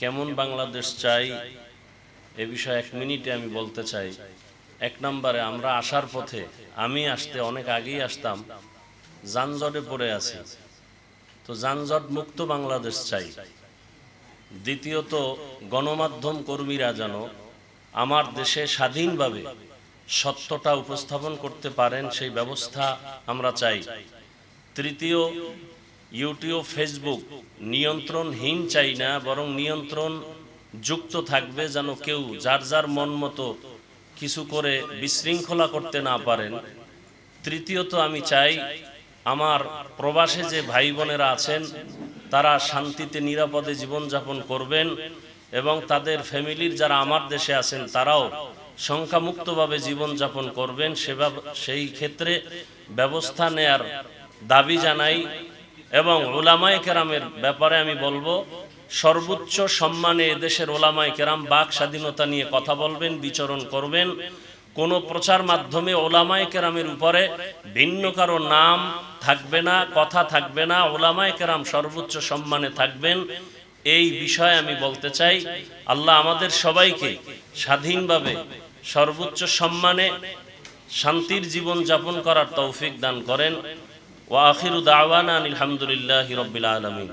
কেমন বাংলাদেশ চাই এ বিষয়ে এক মিনিটে আমি বলতে চাই। এক নম্বরে, আমরা আসার পথে, আমি আসতে অনেক আগেই আসতাম, যানজটে পড়ে আছি, তো যানজট মুক্ত বাংলাদেশ চাই। দ্বিতীয়ত, গণমাধ্যম কর্মীরা যেন আমার দেশে স্বাধীনভাবে সত্যটা উপস্থাপন করতে পারেন, সেই ব্যবস্থা আমরা চাই। তৃতীয়, ইউটিউব ফেসবুক নিয়ন্ত্রণহীন চাই না, বরং নিয়ন্ত্রণ যুক্ত থাকবে, যেন কেউ যার যার মন মতো কিছু করে বিশৃঙ্খলা করতে না পারেন। তৃতীয়ত, আমি চাই আমার প্রবাসে যে ভাই বোনেরা আছেন তারা শান্তিতে নিরাপদে জীবনযাপন করবেন এবং তাদের ফ্যামিলির যারা আমার দেশে আছেন তারাও সংখ্যামুক্তভাবে জীবনযাপন করবেন। সেই ক্ষেত্রে ব্যবস্থা নেয়ার দাবি জানাই। এবং ওলামায়ে কেরামের ব্যাপারে আমি বলবো, সর্বোচ্চ সম্মানে এদেশের ওলামায়ে কেরাম বাক স্বাধীনতা নিয়ে কথা বলবেন, বিচরণ করবেন। কোনো প্রচার মাধ্যমে ওলামায়ে কেরামের উপরে ভিন্ন কারো নাম থাকবে না, কথা থাকবে না। ওলামায়ে কেরাম সর্বোচ্চ সম্মানে থাকবেন, এই বিষয়ে আমি বলতে চাই। আল্লাহ আমাদের সবাইকে স্বাধীনভাবে সর্বোচ্চ সম্মানে শান্তির জীবন যাপন করার তৌফিক দান করেন। ওয়া আখিরু দাওয়ানা আলহামদুলিল্লাহি রাব্বিল আলামিন।